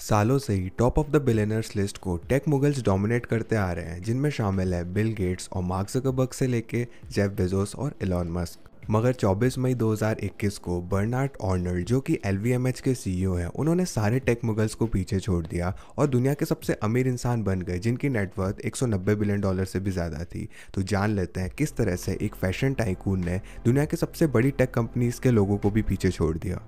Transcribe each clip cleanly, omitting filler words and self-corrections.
सालों से ही top of the billionaires list को टेक मुगल्स डोमिनेट करते आ रहे हैं, जिनमें शामिल है बिल गेट्स और मार्क ज़करबर्ग से लेके जेफ बेजोस और एलॉन मस्क। मगर 24 मई 2021 को बर्नार्ड आर्नल्ड, जो कि एलवीएमएच के सीईओ हैं, उन्होंने सारे टेक मुगल्स को पीछे छोड़ दिया और दुनिया के सबसे अमीर इंसान बन गए, जिनकी नेटवर्थ 190 बिलियन डॉलर से भी ज़्यादा थी। तो जान लेते हैं किस तरह से एक फैशन टाइकून ने दुनिया के सबसे बड़ी टेक कंपनीज के लोगों को भी पीछे छोड़ दिया।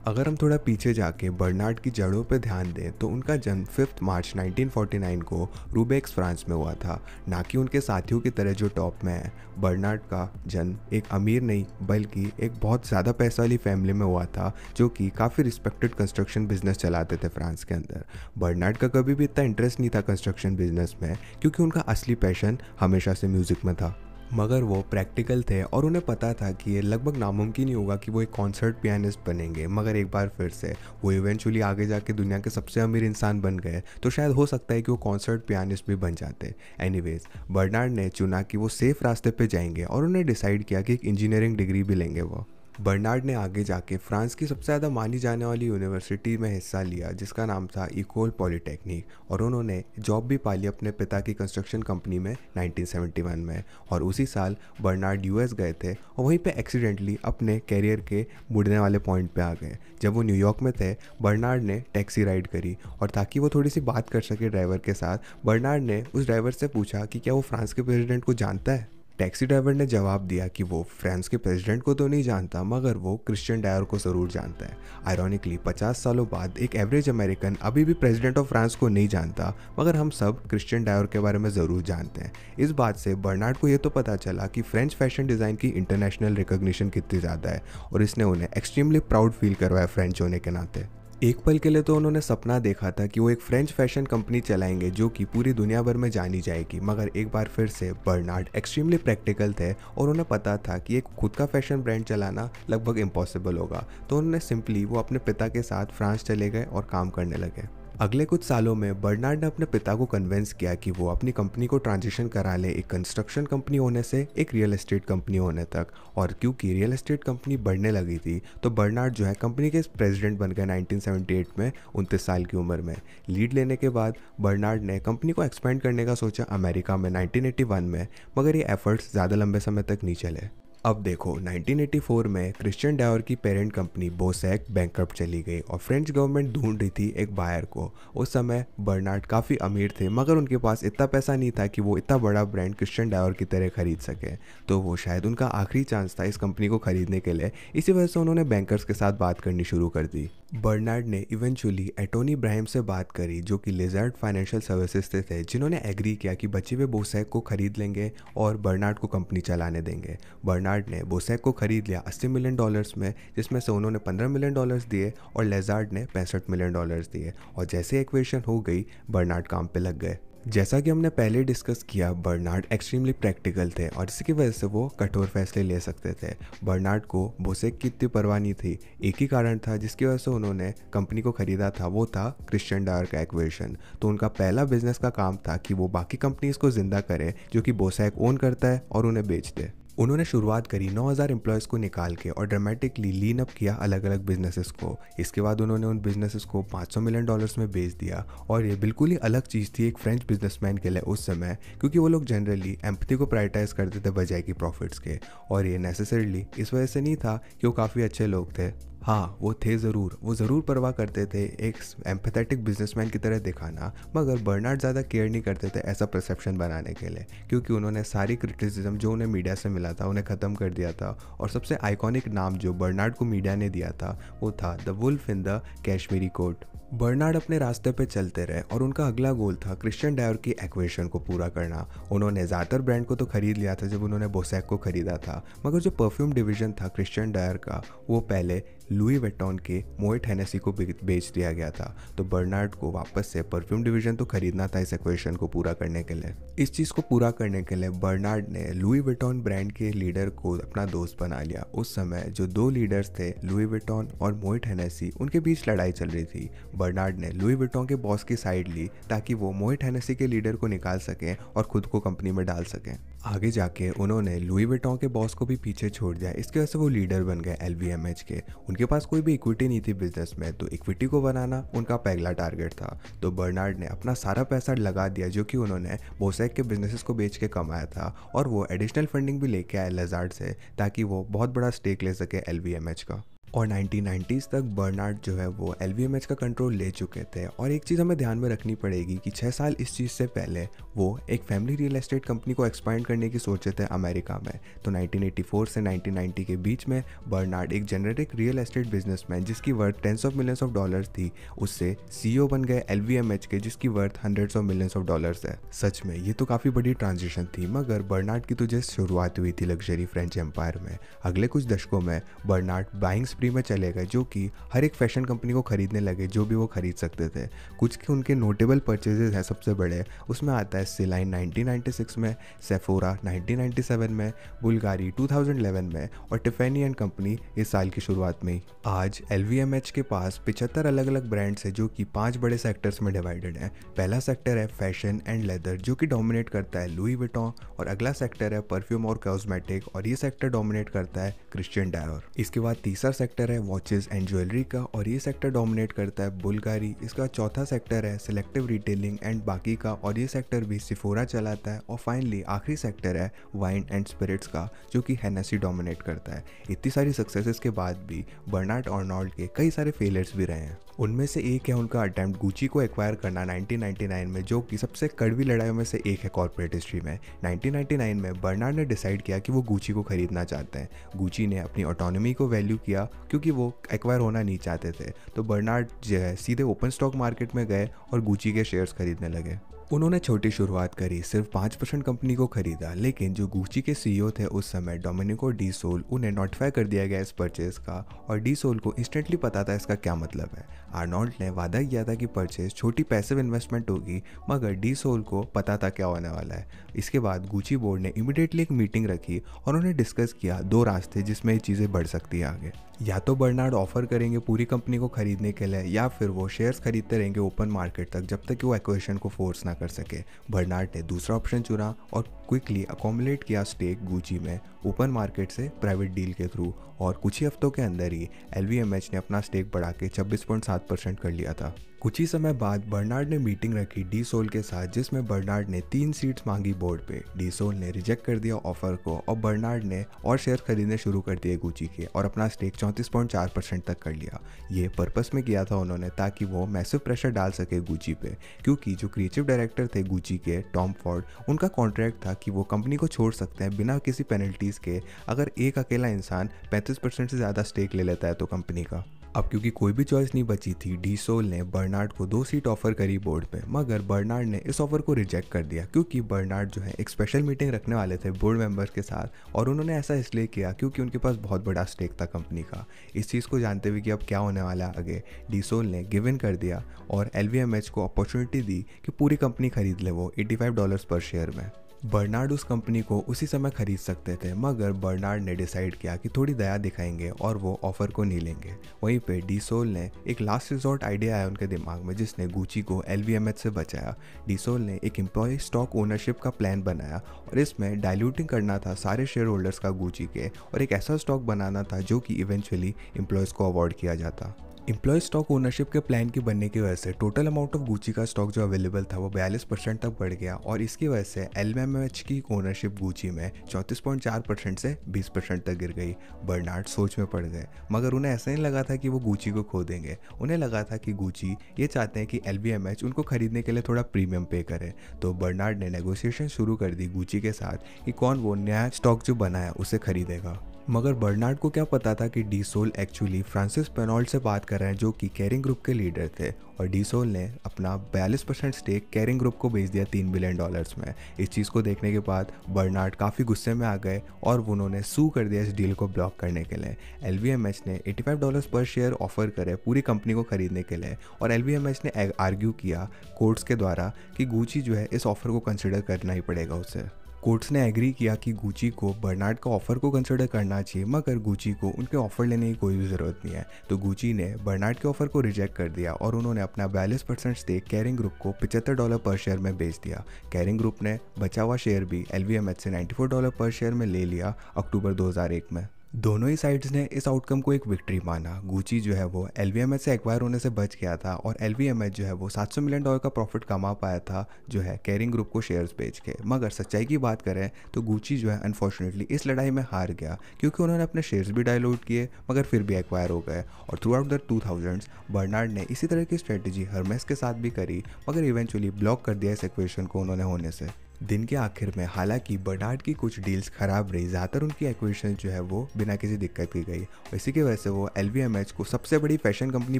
अगर हम थोड़ा पीछे जाके बर्नार्ड की जड़ों पर ध्यान दें तो उनका जन्म 5 मार्च 1949 को रूबेक्स फ्रांस में हुआ था, ना कि उनके साथियों की तरह जो टॉप में है। बर्नार्ड का जन्म एक अमीर नहीं बल्कि एक बहुत ज़्यादा पैसा वाली फैमिली में हुआ था, जो कि काफ़ी रिस्पेक्टेड कंस्ट्रक्शन बिजनेस चलाते थे फ्रांस के अंदर। बर्नार्ड का कभी भी इतना इंटरेस्ट नहीं था कंस्ट्रक्शन बिजनेस में, क्योंकि उनका असली पैशन हमेशा से म्यूज़िक में था। मगर वो प्रैक्टिकल थे और उन्हें पता था कि ये लगभग नामुमकिन ही होगा कि वो एक कॉन्सर्ट पियानिस्ट बनेंगे। मगर एक बार फिर से वो इवेंचुअली आगे जाके दुनिया के सबसे अमीर इंसान बन गए, तो शायद हो सकता है कि वो कॉन्सर्ट पियानिस्ट भी बन जाते। एनीवेज, बर्नार्ड ने चुना कि वो सेफ रास्ते पे जाएंगे और उन्हें डिसाइड किया कि एक इंजीनियरिंग डिग्री भी लेंगे वो। बर्नार्ड ने आगे जाके फ्रांस की सबसे ज़्यादा मानी जाने वाली यूनिवर्सिटी में हिस्सा लिया, जिसका नाम था इकोल पॉलीटेक्निक, और उन्होंने जॉब भी पाली अपने पिता की कंस्ट्रक्शन कंपनी में 1971 में। और उसी साल बर्नार्ड यूएस गए थे और वहीं पे एक्सीडेंटली अपने कैरियर के मुड़ने वाले पॉइंट पे आ गए। जब वो न्यूयॉर्क में थे, बर्नार्ड ने टैक्सी राइड करी और ताकि वो थोड़ी सी बात कर सके ड्राइवर के साथ, बर्नार्ड ने उस ड्राइवर से पूछा कि क्या वो फ्रांस के प्रेसिडेंट को जानता है। टैक्सी ड्राइवर ने जवाब दिया कि वो फ्रांस के प्रेसिडेंट को तो नहीं जानता, मगर वो क्रिश्चियन डायर को ज़रूर जानता है। आयरॉनिकली 50 सालों बाद एक एवरेज अमेरिकन अभी भी प्रेसिडेंट ऑफ फ्रांस को नहीं जानता, मगर हम सब क्रिश्चियन डायर के बारे में ज़रूर जानते हैं। इस बात से बर्नार्ड को ये तो पता चला कि फ्रेंच फैशन डिज़ाइन की इंटरनेशनल रिकॉग्निशन कितनी ज़्यादा है, और इसने उन्हें एक्सट्रीमली प्राउड फील करवाया फ्रेंच होने के नाते। एक पल के लिए तो उन्होंने सपना देखा था कि वो एक फ्रेंच फैशन कंपनी चलाएंगे जो कि पूरी दुनिया भर में जानी जाएगी। मगर एक बार फिर से बर्नार्ड एक्सट्रीमली प्रैक्टिकल थे और उन्हें पता था कि एक खुद का फैशन ब्रांड चलाना लगभग इम्पॉसिबल होगा। तो उन्होंने सिंपली वो अपने पिता के साथ फ्रांस चले गए और काम करने लगे। अगले कुछ सालों में बर्नार्ड ने अपने पिता को कन्विंस किया कि वो अपनी कंपनी को ट्रांजिशन करा ले एक कंस्ट्रक्शन कंपनी होने से एक रियल एस्टेट कंपनी होने तक। और क्योंकि रियल एस्टेट कंपनी बढ़ने लगी थी, तो बर्नार्ड जो है कंपनी के प्रेसिडेंट बन गए 1978 में, 29 साल की उम्र में। लीड लेने के बाद बर्नार्ड ने कंपनी को एक्सपेंड करने का सोचा अमेरिका में 1981 में, मगर ये एफर्ट्स ज़्यादा लंबे समय तक नहीं चले। अब देखो, 1984 में क्रिश्चियन डायर की पेरेंट कंपनी बोसेक बैंकरप्ट चली गई और फ्रेंच गवर्नमेंट ढूंढ रही थी एक बायर को। उस समय बर्नार्ड काफ़ी अमीर थे, मगर उनके पास इतना पैसा नहीं था कि वो इतना बड़ा ब्रांड क्रिश्चियन डायर की तरह खरीद सके। तो वो शायद उनका आखिरी चांस था इस कंपनी को खरीदने के लिए। इसी वजह से उन्होंने बैंकर्स के साथ बात करनी शुरू कर दी। बर्नार्ड ने इवेंचुअली एटोनी ब्राहिम से बात करी, जो कि लिजर्ड फाइनेंशियल सर्विसेज से थे, जिन्होंने एग्री किया कि बचे हुए बोसेक को खरीद लेंगे और बर्नार्ड को कंपनी चलाने देंगे। बर्नार्ड ने बोसेक को खरीद लिया $80 मिलियन में, जिसमें से उन्होंने $15 मिलियन दिए और लेजार्ड ने $65 मिलियन दिए। और जैसे इक्वेशन हो गई, बर्नार्ड काम पे लग गए। जैसा कि हमने पहले डिस्कस किया, बर्नार्ड एक्सट्रीमली प्रैक्टिकल थे और इसकी वजह से वो कठोर फैसले ले सकते थे। बर्नार्ड को बोसेक की इतनी परवाह नहीं थी। एक ही कारण था जिसकी वजह से उन्होंने कंपनी को खरीदा था, वो था क्रिश्चियन डायर का एक्वेशन। तो उनका पहला बिजनेस का काम था कि वो बाकी कंपनीज को जिंदा करें जो कि बोसेक ओन करता है और उन्हें बेच दे। उन्होंने शुरुआत करी 9000 एम्प्लॉयज़ को निकाल के और ड्रामेटिकली लीन अप किया अलग अलग बिजनेसेस को। इसके बाद उन्होंने उन बिजनेसेस को $500 मिलियन में बेच दिया। और ये बिल्कुल ही अलग चीज़ थी एक फ्रेंच बिजनेसमैन के लिए उस समय, क्योंकि वो लोग जनरली एम्पैथी को प्रायोरिटाइज करते थे बजाय की प्रॉफिट्स के। और ये नेसेसरली इस वजह से नहीं था कि वो काफ़ी अच्छे लोग थे। हाँ, वो थे ज़रूर, वो ज़रूर परवाह करते थे एक एम्पैथेटिक बिजनेसमैन की तरह दिखाना, मगर बर्नार्ड ज़्यादा केयर नहीं करते थे ऐसा परसेप्शन बनाने के लिए, क्योंकि उन्होंने सारी क्रिटिसिज्म जो उन्हें मीडिया से मिला था उन्हें ख़त्म कर दिया था। और सबसे आइकॉनिक नाम जो बर्नार्ड को मीडिया ने दिया था वो था the wolf in the cashmere coat. Bernard अपने रास्ते पे चलते रहे और उनका अगला गोल था क्रिश्चियन डायर की एक्वेशन को पूरा करना। उन्होंने ज़्यादातर ब्रांड को तो खरीद लिया था जब उन्होंने बोसेक को खरीदा था, मगर जो परफ्यूम डिवीज़न था क्रिश्चियन डायर का, वो पहले लुई वेटॉन के मोएट हेनेसी को बेच दिया गया था। तो बर्नार्ड को वापस से परफ्यूम डिवीज़न तो खरीदना था इस एक्वेशन को पूरा करने के लिए। इस चीज़ को पूरा करने के लिए बर्नार्ड ने लुई वेटॉन ब्रांड के लीडर को अपना दोस्त बना लिया। उस समय जो दो लीडर्स थे, लुई वेटॉन और मोएट हेनेसी, उनके बीच लड़ाई चल रही थी। बर्नार्ड ने लुई विटॉन के बॉस की साइड ली ताकि वो मोएट हेनेसी के लीडर को निकाल सकें और खुद को कंपनी में डाल सकें। आगे जाके उन्होंने लुई विटॉन के बॉस को भी पीछे छोड़ दिया। इसकी वजह से वो लीडर बन गए एलवीएमएच के। उनके पास कोई भी इक्विटी नहीं थी बिजनेस में, तो इक्विटी को बनाना उनका पहला टारगेट था। तो बर्नार्ड ने अपना सारा पैसा लगा दिया जो कि उन्होंने बोसेक के बिजनेसेस को बेच के कमाया था, और वो एडिशनल फंडिंग भी लेके आए लैजार्ड से ताकि वो बहुत बड़ा स्टेक ले सके एलवीएमएच का। और 1990s तक बर्नार्ड जो है वो एलवीएमएच का कंट्रोल ले चुके थे। और एक चीज़ हमें ध्यान में रखनी पड़ेगी कि 6 साल इस चीज़ से पहले वो एक फैमिली रियल एस्टेट कंपनी को एक्सपांड करने की सोचे थे अमेरिका में। तो 1984 से 1990 के बीच में बर्नार्ड एक जेनेरिक रियल एस्टेट बिजनेसमैन जिसकी worth tens of millions of dollars थी, उससे सीईओ बन गए एलवीएमएच के जिसकी worth hundreds of millions of dollars है। सच में ये तो काफ़ी बड़ी ट्रांजिशन थी, मगर बर्नार्ड की तो जस्ट शुरुआत हुई थी लग्जरी फ्रेंच एम्पायर में। अगले कुछ दशकों में बर्नार्ड बाइंग स्प्री में चले गए, जो कि हर एक फैशन कंपनी को खरीदने लगे जो भी वो खरीद सकते थे। कुछ के उनके नोटेबल परचेजेस हैं सबसे बड़े, उसमें आता है सिलाइन 1996 में, सेफोरा 1997 में, बुल्गारी 2011 में और टिफैनी एंड कंपनी इस साल की शुरुआत में ही। आज एलवीएमएच के पास 75 अलग अलग ब्रांड्स हैं जो कि 5 बड़े सेक्टर्स में डिवाइडेड हैं। पहला सेक्टर है फैशन एंड लेदर जो कि डोमिनेट करता है लुई विटॉन, और अगला सेक्टर है परफ्यूम और कॉस्मेटिक, और ये सेक्टर डोमिनेट करता है क्रिश्चियन डायोर। इसके बाद तीसरा सेक्टर है वॉचेस एंड ज्वेलरी का, और ये सेक्टर डोमिनेट करता है बुल्गारी। इसका चौथा सेक्टर है सिलेक्टिव रिटेलिंग एंड बाकी का, और ये सेक्टर भी सिफोरा चलाता है। और फाइनली आखिरी सेक्टर है वाइन एंड स्पिरिट्स का जो कि हेनेसी डोमिनेट करता है। इतनी सारी सक्सेसेस के बाद भी बर्नार्ड आर्नोल्ड के कई सारे फेलियर्स भी रहे हैं। उनमें से एक है उनका अटेम्प्ट गुची को एक्वायर करना 1999 में, जो कि सबसे कड़वी लड़ाइयों में से एक है कॉर्पोरेट हिस्ट्री में। 1999 में बर्नार्ड ने डिसाइड किया कि वो गुची को खरीदना चाहते हैं। गुची ने अपनी ऑटोनॉमी को वैल्यू किया क्योंकि वो एक्वायर होना नहीं चाहते थे। तो बर्नार्ड जो है सीधे ओपन स्टॉक मार्केट में गए और गुची के शेयर्स खरीदने लगे। उन्होंने छोटी शुरुआत करी, सिर्फ 5% कंपनी को खरीदा, लेकिन जो गुची के सीईओ थे उस समय डोमिनिको डी सोल, उन्हें नोटिफाई कर दिया गया इस परचेज का, और डी सोल को इंस्टेंटली पता था इसका क्या मतलब है। आर्नोल्ड ने वादा किया था कि परचेज छोटी पैसिव इन्वेस्टमेंट होगी, मगर डी सोल को पता था क्या होने वाला है। इसके बाद गुची बोर्ड ने इमीडिएटली एक मीटिंग रखी और उन्होंने डिस्कस किया 2 रास्ते जिसमें ये चीज़ें बढ़ सकती है आगे। या तो बर्नार्ड ऑफर करेंगे पूरी कंपनी को खरीदने के लिए, या फिर वो शेयर्स खरीदते रहेंगे ओपन मार्केट तक जब तक कि वो एक्विजिशन को फोर्स ना कर सके। बर्नार्ड ने दूसरा ऑप्शन चुना और क्विकली अकोमुलेट किया स्टेक गुची में ओपन मार्केट से प्राइवेट डील के थ्रू, और कुछ ही हफ्तों के अंदर ही एलवीएमएच ने अपना स्टेक बढ़ा के 26.7% कर लिया था। कुछ ही समय बाद बर्नार्ड ने मीटिंग रखी डी सोल के साथ, जिसमें बर्नार्ड ने 3 सीट्स मांगी बोर्ड पे। डी सोल ने रिजेक्ट कर दिया ऑफर को, और बर्नार्ड ने और शेयर खरीदने शुरू कर दिए गुची के और अपना स्टेक 34.4% तक कर लिया। ये पर्पस में किया था उन्होंने ताकि वो मैसिव प्रेशर डाल सके गुची पे, क्योंकि जो क्रिएटिव डायरेक्टर थे गुची के टॉम फॉर्ड, उनका कॉन्ट्रैक्ट था कि वो कंपनी को छोड़ सकते हैं बिना किसी पेनल्टीज के अगर एक अकेला इंसान 35% से ज़्यादा स्टेक ले लेता है तो कंपनी का। अब क्योंकि कोई भी चॉइस नहीं बची थी, डी सोल ने बर्नार्ड को 2 सीट ऑफर करी बोर्ड पे, मगर बर्नार्ड ने इस ऑफर को रिजेक्ट कर दिया क्योंकि बर्नार्ड जो है एक स्पेशल मीटिंग रखने वाले थे बोर्ड मेंबर्स के साथ, और उन्होंने ऐसा इसलिए किया क्योंकि उनके पास बहुत बड़ा स्टेक था कंपनी का। इस चीज़ को जानते हुए कि अब क्या होने वाला है आगे, डी सोल ने गिव इन कर दिया और एलवीएमएच को अपॉर्चुनिटी दी कि पूरी कंपनी खरीद ले वो $85 पर शेयर में। बर्नार्ड उस कंपनी को उसी समय खरीद सकते थे, मगर बर्नार्ड ने डिसाइड किया कि थोड़ी दया दिखाएंगे और वो ऑफर को नहीं लेंगे। वहीं पे डी सोल ने एक लास्ट रिजॉर्ट आइडिया आया उनके दिमाग में जिसने गुची को एलवीएमएच से बचाया। डी सोल ने एक एम्प्लॉय स्टॉक ओनरशिप का प्लान बनाया और इसमें डाइल्यूटिंग करना था सारे शेयर होल्डर्स का गुची के, और एक ऐसा स्टॉक बनाना था जो कि इवेंचुअली एम्प्लॉयज़ को अवॉर्ड किया जाता। एम्प्लॉय स्टॉक ओनरशिप के प्लान की बनने की वजह से टोटल अमाउंट ऑफ गुची का स्टॉक जो अवेलेबल था वो 42% तक बढ़ गया, और इसकी वजह से एलवीएमएच की ओनरशिप गुची में 34.4% से 20% तक गिर गई। बर्नार्ड सोच में पड़ गए, मगर उन्हें ऐसा नहीं लगा था कि वो गुची को खो देंगे। उन्हें लगा था कि गुची ये चाहते हैं कि एलवीएमएच उनको खरीदने के लिए थोड़ा प्रीमियम पे करे। तो बर्नार्ड ने नेगोशिएशन शुरू कर दी गुची के साथ कि कौन वो नया स्टॉक जो बनाया उसे खरीदेगा। मगर बर्नार्ड को क्या पता था कि डी सोल एक्चुअली फ्रांसिस पेनॉल्ट से बात कर रहे हैं जो कि केरिंग ग्रुप के लीडर थे, और डी सोल ने अपना 42% स्टेक केरिंग ग्रुप को बेच दिया $3 बिलियन में। इस चीज़ को देखने के बाद बर्नार्ड काफ़ी गुस्से में आ गए और उन्होंने सू कर दिया इस डील को ब्लॉक करने के लिए। एलवीएमएच ने $85 पर शेयर ऑफर करे पूरी कंपनी को खरीदने के लिए, और एलवीएमएच ने आर्ग्यू किया कोर्ट्स के द्वारा कि गुची जो है इस ऑफर को कंसिडर करना ही पड़ेगा उसे। कोर्ट्स ने एग्री किया कि गुची को बर्नार्ड का ऑफर को कंसिडर करना चाहिए, मगर गुची को उनके ऑफर लेने की कोई भी ज़रूरत नहीं है। तो गुची ने बर्नार्ड के ऑफर को रिजेक्ट कर दिया और उन्होंने अपना 42% स्टेक केरिंग ग्रुप को $75 पर शेयर में बेच दिया। केरिंग ग्रुप ने बचा हुआ शेयर भी LVMH से $94 पर शेयर में ले लिया अक्टूबर 2001 में। दोनों ही साइड्स ने इस आउटकम को एक विक्ट्री माना। गुची जो है वो LVMH से एक्वायर होने से बच गया था और LVMH जो है वो $700 मिलियन का प्रॉफिट कमा पाया था जो है केरिंग ग्रुप को शेयर्स बेच के। मगर सच्चाई की बात करें तो गुची जो है अनफॉर्चुनेटली इस लड़ाई में हार गया, क्योंकि उन्होंने अपने शेयर्स भी डायलूट किए मगर फिर भी एक्वायर हो गए। और through out the 2000s Bernard ने इसी तरह की स्ट्रेटजी हर्मेस के साथ भी करी, मगर इवेंचुअली ब्लॉक कर दिया इस एक्वेशन को उन्होंने होने से। दिन के आखिर में हालांकि बर्नार्ड की कुछ डील्स खराब रही, ज़्यादातर उनकी एक्विजिशन जो है वो बिना किसी दिक्कत की गई और इसी की वजह से वो LVMH को सबसे बड़ी फैशन कंपनी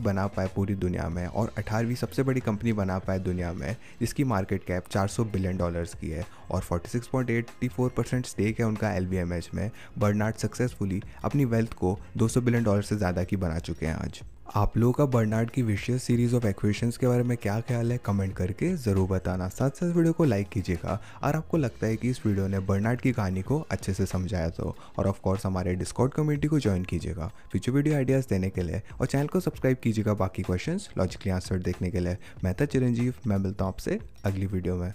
बना पाए पूरी दुनिया में और 18वीं सबसे बड़ी कंपनी बना पाए दुनिया में, जिसकी मार्केट कैप $400 बिलियन की है और 46.84% स्टेक है उनका LVMH में। बर्नार्ड सक्सेसफुली अपनी वेल्थ को $200 बिलियन से ज़्यादा की बना चुके हैं आज। आप लोगों का बर्नार्ड की विशियस सीरीज ऑफ एक्विजिशंस के बारे में क्या ख्याल है, कमेंट करके ज़रूर बताना। साथ साथ वीडियो को लाइक कीजिएगा और आपको लगता है कि इस वीडियो ने बर्नार्ड की कहानी को अच्छे से समझाया तो। और ऑफ कोर्स हमारे डिस्कॉर्ड कम्युनिटी को ज्वाइन कीजिएगा फ्यूचर वीडियो आइडियाज़ देने के लिए, और चैनल को सब्सक्राइब कीजिएगा बाकी क्वेश्चंस लॉजिकली आंसर देखने के लिए। मैं था चिरंजीव, मैं मिलता हूँ आपसे अगली वीडियो में।